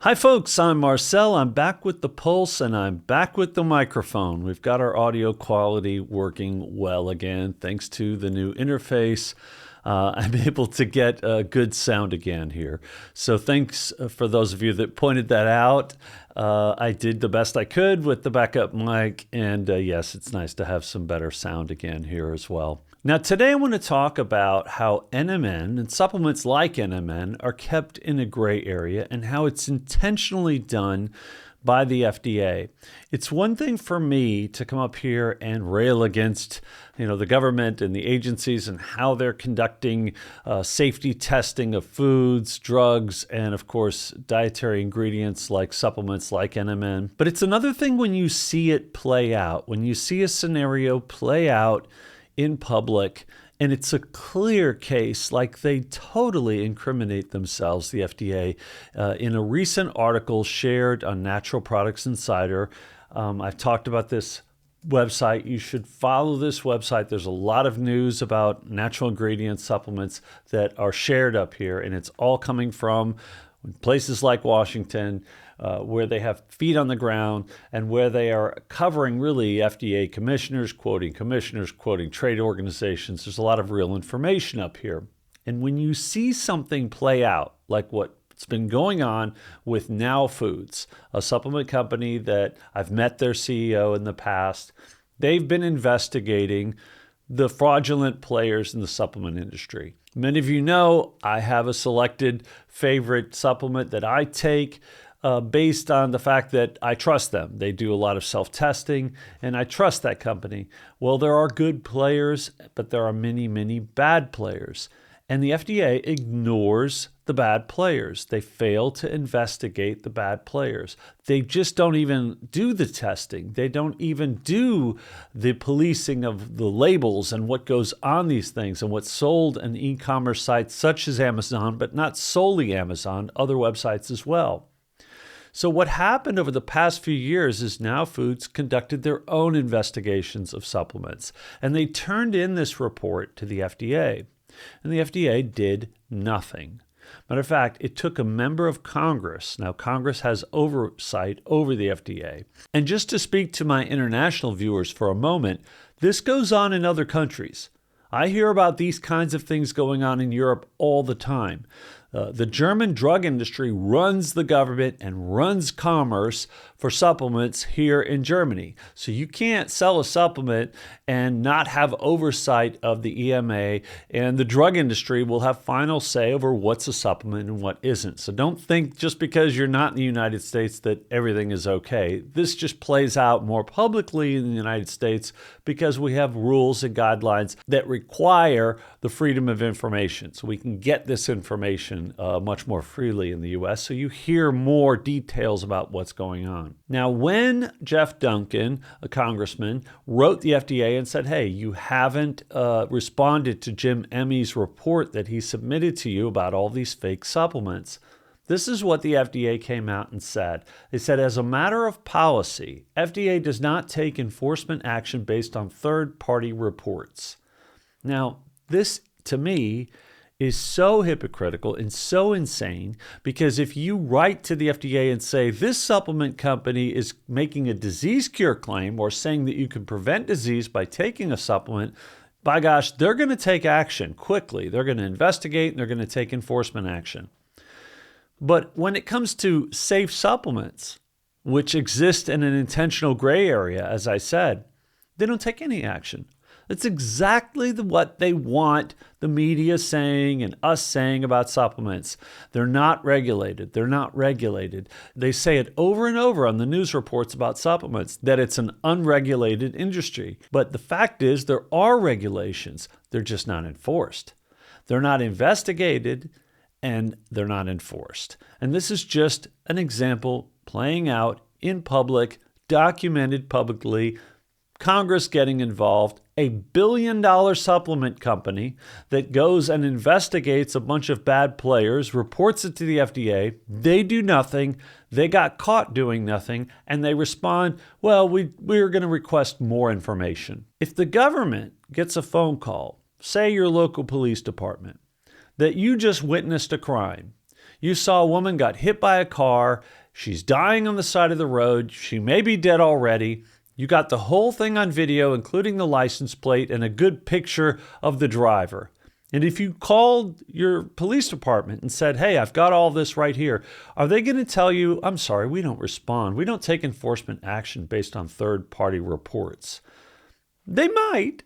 Hi folks, I'm Marcel. I'm back with the pulse and I'm back with the microphone. We've got our audio quality working well again. Thanks to the new interface, I'm able to get good sound again here. So thanks for those of you that pointed that out. I did the best I could with the backup mic, and yes, it's nice to have some better sound again here as well. Now, today I want to talk about how NMN and supplements like NMN are kept in a gray area and how it's intentionally done by the FDA. It's one thing for me to come up here and rail against, the government and the agencies and how they're conducting safety testing of foods, drugs, and of course, dietary ingredients like supplements like NMN. But it's another thing when you see it play out, when you see a scenario play out in public, and it's a clear case, like they totally incriminate themselves, the FDA. In a recent article shared on Natural Products Insider, I've talked about this website. You should follow this website. There's a lot of news about natural ingredient supplements that are shared up here, and it's all coming from places like Washington, where they have feet on the ground and where they are covering really FDA commissioners, quoting trade organizations. There's a lot of real information up here. And when you see something play out, like what's been going on with Now Foods, a supplement company that I've met their CEO in the past, they've been investigating the fraudulent players in the supplement industry. Many of you know I have a selected favorite supplement that I take based on the fact that I trust them. They do a lot of self-testing, and I trust that company. Well, there are good players, but there are many, many bad players. And the FDA ignores the bad players. They fail to investigate the bad players. They just don't even do the testing. They don't even do the policing of the labels and what goes on these things and what's sold in e-commerce sites such as Amazon, but not solely Amazon, other websites as well. So what happened over the past few years is Now Foods conducted their own investigations of supplements, and they turned in this report to the FDA. And the FDA did nothing. Matter of fact, it took a member of Congress. Now, Congress has oversight over the FDA. And just to speak to my international viewers for a moment, this goes on in other countries. I hear about these kinds of things going on in Europe all the time. The German drug industry runs the government and runs commerce for supplements here in Germany. So you can't sell a supplement and not have oversight of the EMA, and the drug industry will have final say over what's a supplement and what isn't. So don't think just because you're not in the United States that everything is okay. This just plays out more publicly in the United States because we have rules and guidelines that require the freedom of information. So we can get this information much more freely in the U.S. So you hear more details about what's going on. Now, when Jeff Duncan, a congressman, wrote the FDA and said, hey, you haven't responded to Jim Emmy's report that he submitted to you about all these fake supplements, this is what the FDA came out and said. They said, as a matter of policy, FDA does not take enforcement action based on third-party reports. Now, this, to me, is so hypocritical and so insane, because if you write to the FDA and say this supplement company is making a disease cure claim or saying that you can prevent disease by taking a supplement, by gosh, they're going to take action quickly. They're going to investigate and they're going to take enforcement action. But when it comes to safe supplements, which exist in an intentional gray area, as I said, they don't take any action. It's exactly what they want the media saying and us saying about supplements. They're not regulated. They're not regulated. They say it over and over on the news reports about supplements, that it's an unregulated industry. But the fact is there are regulations. They're just not enforced. They're not investigated, and they're not enforced. And this is just an example playing out in public, documented publicly, Congress getting involved, a billion-dollar supplement company that goes and investigates a bunch of bad players, reports it to the FDA, they do nothing, they got caught doing nothing, and they respond, well, we're going to request more information. If the government gets a phone call, say your local police department, that you just witnessed a crime, You saw a woman got hit by a car. She's dying on the side of the road. She may be dead already. You got the whole thing on video, including the license plate and a good picture of the driver. And if you called your police department and said, hey, I've got all this right here, are they going to tell you, I'm sorry, we don't respond. We don't take enforcement action based on third-party reports? They might.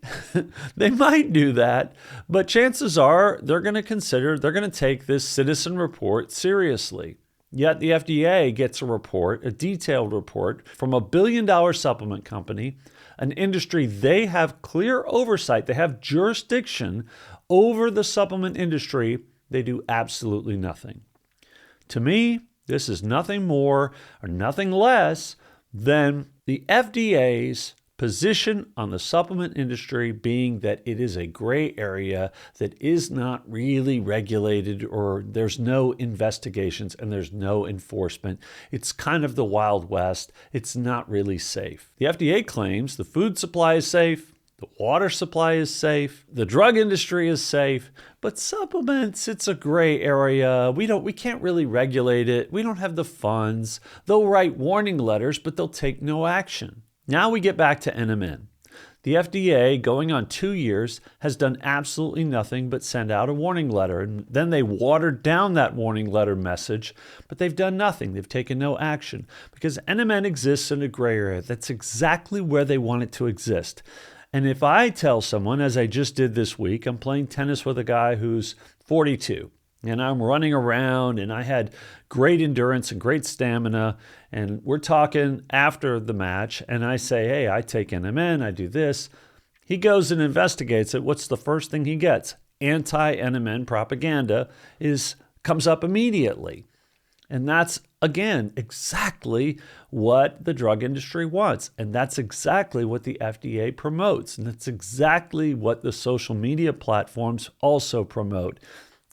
They might do that. But chances are they're going to take this citizen report seriously. Yet the FDA gets a report, a detailed report from a billion-dollar supplement company, an industry they have clear oversight, they have jurisdiction over the supplement industry. They do absolutely nothing. To me, this is nothing more or nothing less than the FDA's position on the supplement industry being that it is a gray area that is not really regulated, or there's no investigations and there's no enforcement. It's kind of the Wild West. It's not really safe. The FDA claims the food supply is safe, the water supply is safe, the drug industry is safe, but supplements, it's a gray area. We can't really regulate it. We don't have the funds. They'll write warning letters, but they'll take no action. Now we get back to NMN. The FDA, going on 2 years, has done absolutely nothing but send out a warning letter. And then they watered down that warning letter message, but they've done nothing. They've taken no action because NMN exists in a gray area. That's exactly where they want it to exist. And if I tell someone, as I just did this week, I'm playing tennis with a guy who's 42, and I'm running around, and I had great endurance and great stamina, and we're talking after the match, and I say, hey, I take NMN, I do this. He goes and investigates it. What's the first thing he gets? Anti-NMN propaganda comes up immediately. And that's, again, exactly what the drug industry wants. And that's exactly what the FDA promotes. And that's exactly what the social media platforms also promote.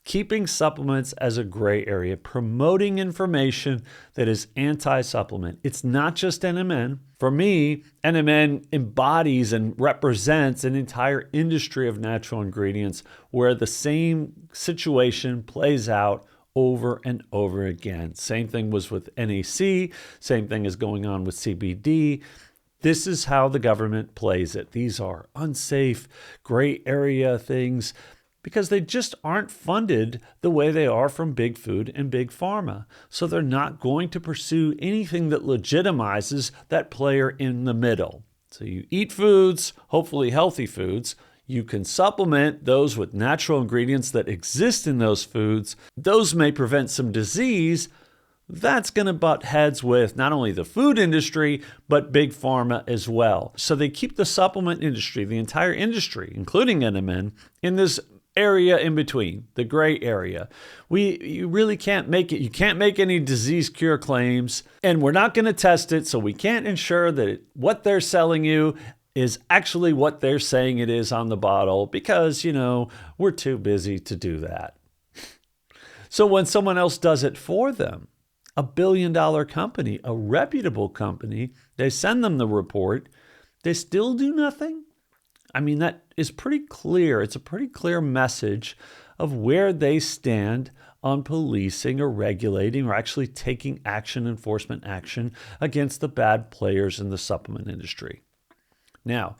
Keeping supplements as a gray area, promoting information that is anti-supplement. It's not just NMN. For me, NMN embodies and represents an entire industry of natural ingredients where the same situation plays out over and over again. Same thing was with NAC, same thing is going on with CBD. This is how the government plays it. These are unsafe, gray area things because they just aren't funded the way they are from big food and big pharma. So they're not going to pursue anything that legitimizes that player in the middle. So you eat foods, hopefully healthy foods. You can supplement those with natural ingredients that exist in those foods. Those may prevent some disease. That's going to butt heads with not only the food industry, but big pharma as well. So they keep the supplement industry, the entire industry, including NMN, in this area in between, the gray area. You really can't make it. You can't make any disease cure claims, and we're not going to test it, so we can't ensure that what they're selling you is actually what they're saying it is on the bottle because, we're too busy to do that. So when someone else does it for them, a billion-dollar company, a reputable company, they send them the report, they still do nothing? I mean, that is pretty clear. It's a pretty clear message of where they stand on policing or regulating or actually taking action, enforcement action against the bad players in the supplement industry. Now,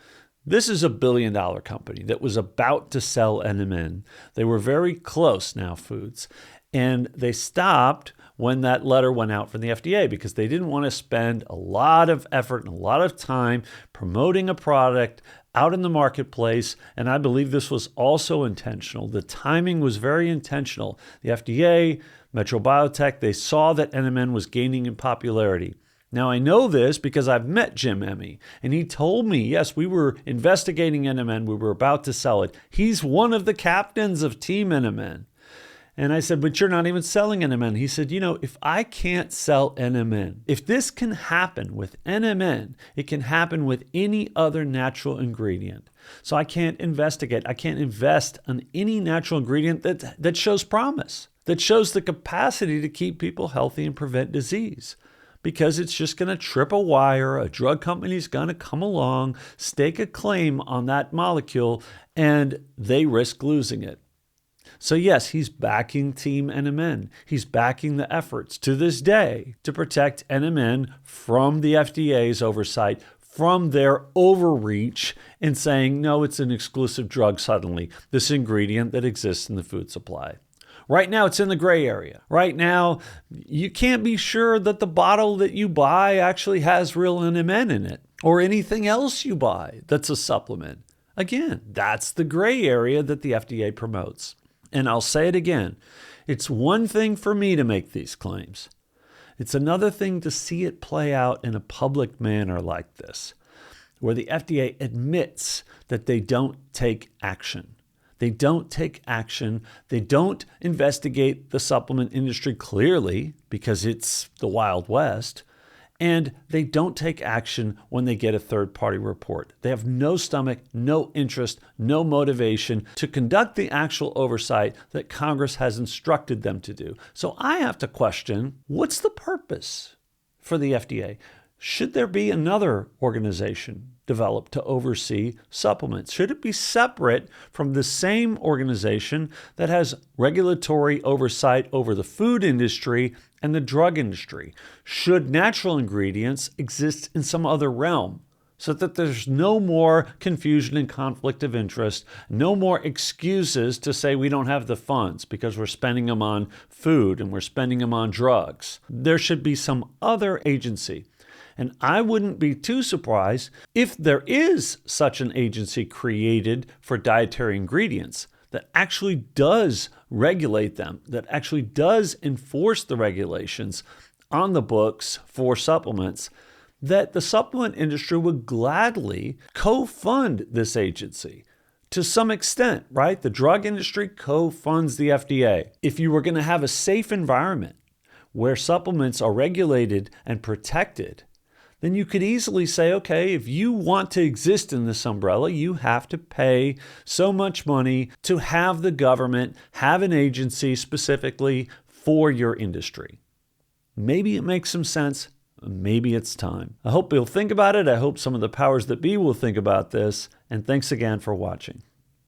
this is a billion-dollar company that was about to sell NMN. They were very close, Now Foods, and they stopped when that letter went out from the FDA because they didn't want to spend a lot of effort and a lot of time promoting a product out in the marketplace, and I believe this was also intentional. The timing was very intentional. The FDA, Metro Biotech, they saw that NMN was gaining in popularity. Now, I know this because I've met Jim Emmy, and he told me, yes, we were investigating NMN. We were about to sell it. He's one of the captains of Team NMN. And I said, but you're not even selling NMN. He said, if I can't sell NMN, if this can happen with NMN, it can happen with any other natural ingredient. So I can't investigate. I can't invest in any natural ingredient that shows promise, that shows the capacity to keep people healthy and prevent disease. Because it's just going to trip a wire. A drug company's going to come along, stake a claim on that molecule, and they risk losing it. So yes, he's backing Team NMN. He's backing the efforts to this day to protect NMN from the FDA's oversight, from their overreach in saying, no, it's an exclusive drug suddenly, this ingredient that exists in the food supply. Right now, it's in the gray area. Right now, you can't be sure that the bottle that you buy actually has real NMN in it, or anything else you buy that's a supplement. Again, that's the gray area that the FDA promotes. And I'll say it again, it's one thing for me to make these claims. It's another thing to see it play out in a public manner like this, where the FDA admits that they don't take action. They don't take action. They don't investigate the supplement industry clearly because it's the Wild West. And they don't take action when they get a third-party report. They have no stomach, no interest, no motivation to conduct the actual oversight that Congress has instructed them to do. So I have to question, what's the purpose for the FDA? Should there be another organization developed to oversee supplements? Should it be separate from the same organization that has regulatory oversight over the food industry and the drug industry? Should natural ingredients exist in some other realm so that there's no more confusion and conflict of interest, no more excuses to say we don't have the funds because we're spending them on food and we're spending them on drugs? There should be some other agency. And I wouldn't be too surprised if there is such an agency created for dietary ingredients that actually does regulate them, that actually does enforce the regulations on the books for supplements, that the supplement industry would gladly co-fund this agency to some extent, right? The drug industry co-funds the FDA. If you were going to have a safe environment where supplements are regulated and protected, then you could easily say, okay, if you want to exist in this umbrella, you have to pay so much money to have the government have an agency specifically for your industry. Maybe it makes some sense. Maybe it's time. I hope you'll think about it. I hope some of the powers that be will think about this. And thanks again for watching.